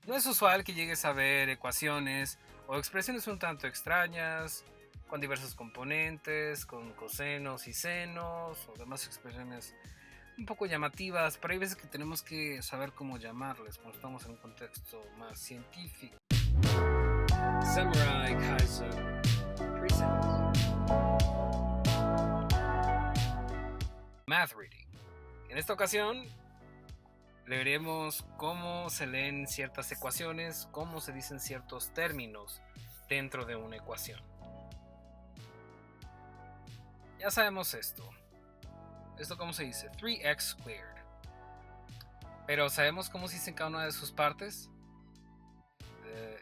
No es usual que llegues a ver ecuaciones o expresiones un tanto extrañas, con diversos componentes, con cosenos y senos o demás expresiones un poco llamativas, pero hay veces que tenemos que saber cómo llamarles cuando estamos en un contexto más científico. Samurai Kaiser presents Math Reading. En esta ocasión leeremos cómo se leen ciertas ecuaciones, cómo se dicen ciertos términos dentro de una ecuación. Ya sabemos esto. ¿Esto cómo se dice? 3x squared. Pero ¿sabemos cómo se dice en cada una de sus partes?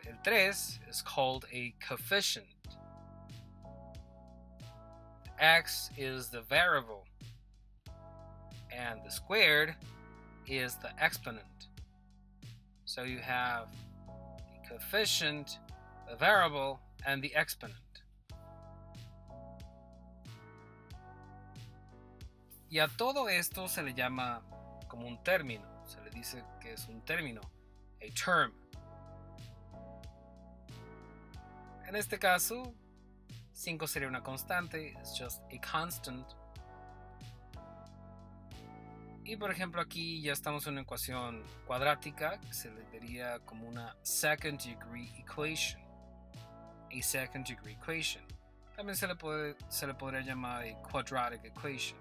El 3 is called a coefficient. X is the variable. And the squared is the exponent. So you have the coefficient, the variable, and the exponent. Y a todo esto se le llama como un término. Se le dice que es un término, a term. En este caso, 5 sería una constante, it's just a constant. Y por ejemplo aquí ya estamos en una ecuación cuadrática que se le diría como una second degree equation. A second degree equation. También se le podría llamar a quadratic equation.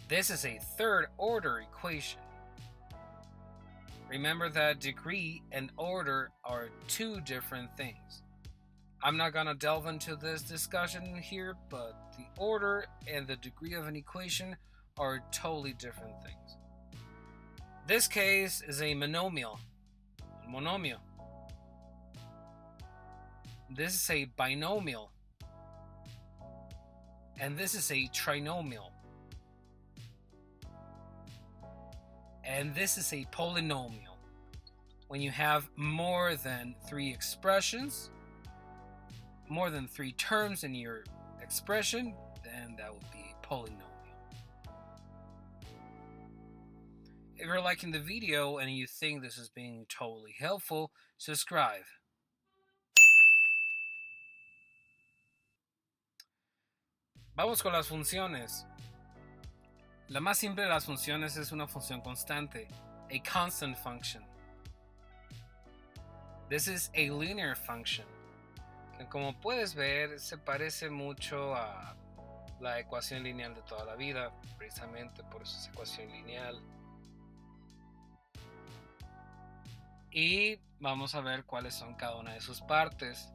This is a third order equation. Remember that degree and order are two different things. I'm not going to delve into this discussion here, but the order and the degree of an equation are totally different things. This case is a monomial. Monomial. This is a binomial. And this is a trinomial. And this is a polynomial. When you have more than 3 expressions, more than 3 terms in your expression, then that would be a polynomial. If you're liking the video and you think this is being totally helpful, subscribe. Vamos con las funciones. La más simple de las funciones es una función constante, a constant function. This is a linear function, que como puedes ver se parece mucho a la ecuación lineal de toda la vida, precisamente por eso es ecuación lineal. Y vamos a ver cuáles son cada una de sus partes.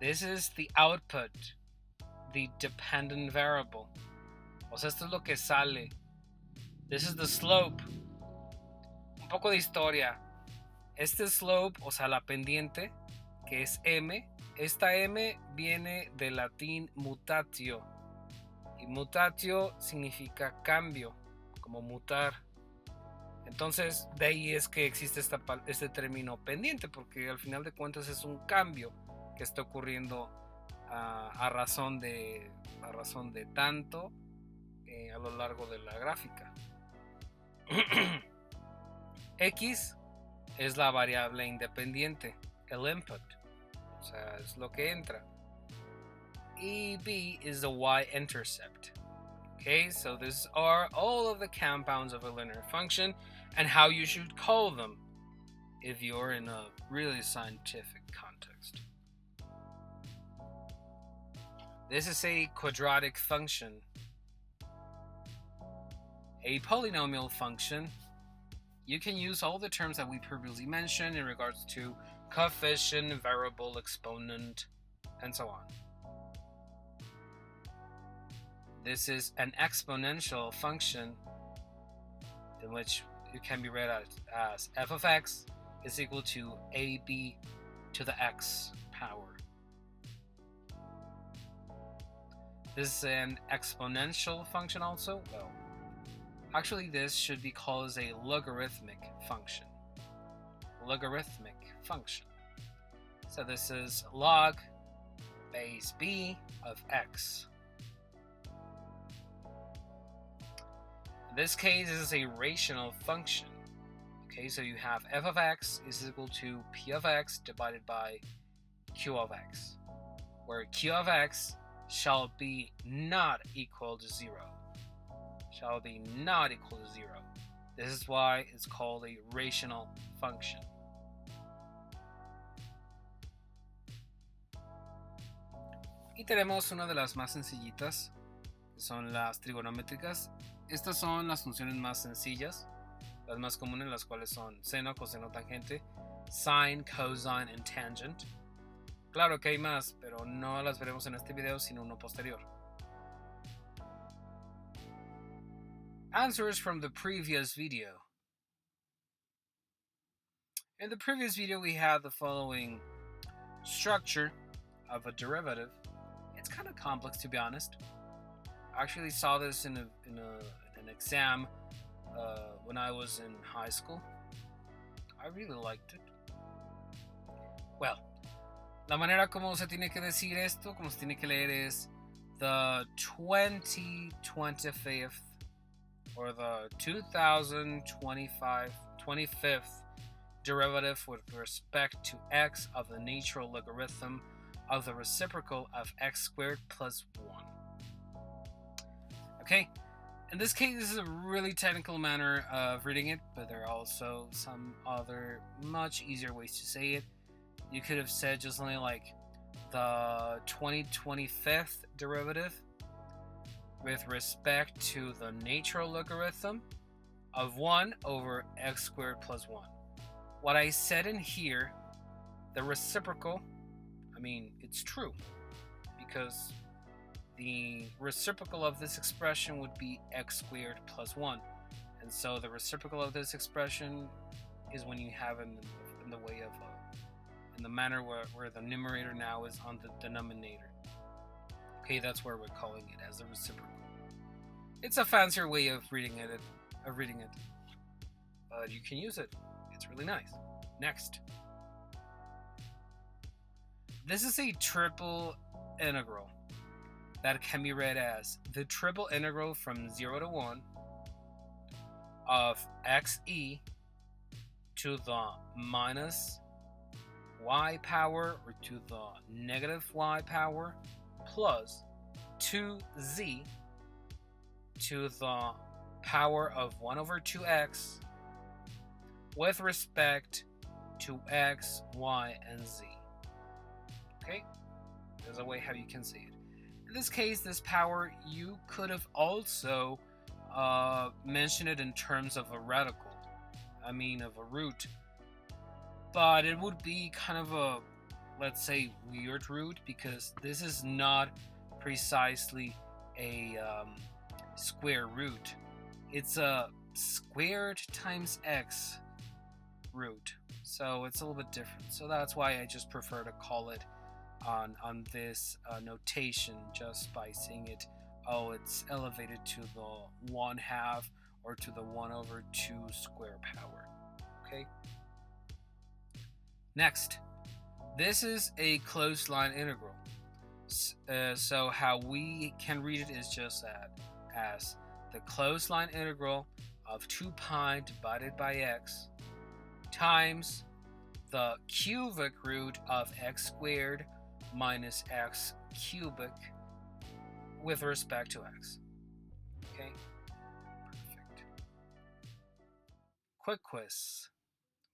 This is the output, the dependent variable. O sea, esto es lo que sale. This is the slope. Un poco de historia. Este slope, o sea, la pendiente, que es m, esta m viene del latín mutatio. Y mutatio significa cambio, como mutar. Entonces, de ahí es que existe este término pendiente, porque al final de cuentas es un cambio que está ocurriendo a razón de tanto a lo largo de la gráfica. X es la variable independiente, el input, o sea, es lo que entra. Y B is the y-intercept. Okay, so these are all of the compounds of a linear function and how you should call them if you're in a really scientific context. This is a quadratic function. A polynomial function, you can use all the terms that we previously mentioned in regards to coefficient, variable, exponent, and so on. This is an exponential function in which it can be read as f of x is equal to ab to the x power. This is an exponential function also. Well, actually this should be called as a logarithmic function. Logarithmic function. So this is log base b of x. In this case, this is a rational function. Okay, so you have f of x is equal to p of x divided by q of x, where q of x shall be not equal to 0. Shall be not equal to 0. This is why it's called a rational function. Y tenemos una de las más sencillitas, que son las trigonométricas. Estas son las funciones más sencillas, las más comunes, las cuales son seno, coseno, tangente, sine, cosine and tangent. Claro que hay más, pero no las veremos en este video, sino uno posterior. Answers from the previous video. In the previous video, we had the following structure of a derivative. It's kind of complex, to be honest. I actually saw this in an exam when I was in high school. I really liked it. Well, la manera como se tiene que decir esto, como se tiene que leer es the 25th or the 25th derivative with respect to x of the natural logarithm of the reciprocal of x squared plus 1. Okay, in this case, this is a really technical manner of reading it, but there are also some other much easier ways to say it. You could have said just something like the 25th derivative with respect to the natural logarithm of 1 over x squared plus 1. What I said in here, the reciprocal, I mean, it's true, because the reciprocal of this expression would be x squared plus 1. And so the reciprocal of this expression is when you have in the way of, in the manner where the numerator now is on the denominator. Okay, that's where we're calling it as the reciprocal. It's a fancier way of reading it, but you can use it. It's really nice. Next. This is a triple integral that can be read as the triple integral from 0 to 1 of xe to the minus y power or to the negative y power plus 2z to the power of 1 over 2x with respect to x, y, and z. Okay? There's a way how you can say it. In this case, this power, you could have also mentioned it in terms of a radical. I mean, of a root. But it would be kind of a, let's say, weird root, because this is not precisely a square root. It's a squared times x root. So it's a little bit different. So that's why I just prefer to call it on this notation, just by saying it, oh, it's elevated to the 1/2 or to the 1 over 2 square power. Okay? Next, this is a closed line integral. So how we can read it is just that, as the closed line integral of 2 pi divided by x times the cubic root of x squared minus x cubic with respect to x. Okay? Perfect. Quick quiz.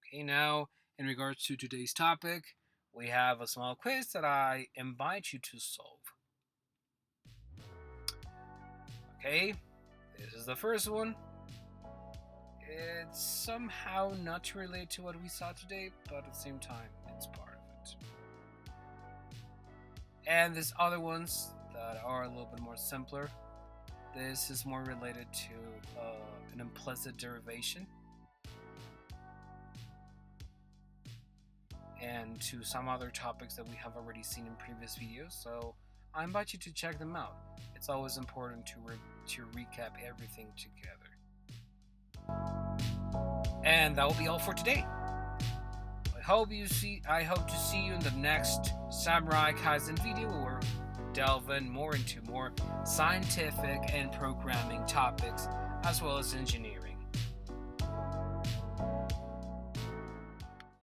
Okay, now in regards to today's topic, we have a small quiz that I invite you to solve. Okay, this is the first one. It's somehow not related to what we saw today, but at the same time, it's part of it. And there's other ones that are a little bit more simpler. This is more related to an implicit derivation and to some other topics that we have already seen in previous videos, so I invite you to check them out. It's always important to recap everything together. And that will be all for today. I hope to see you in the next Samurai Kaizen video, where we'll delve in more into more scientific and programming topics as well as engineering.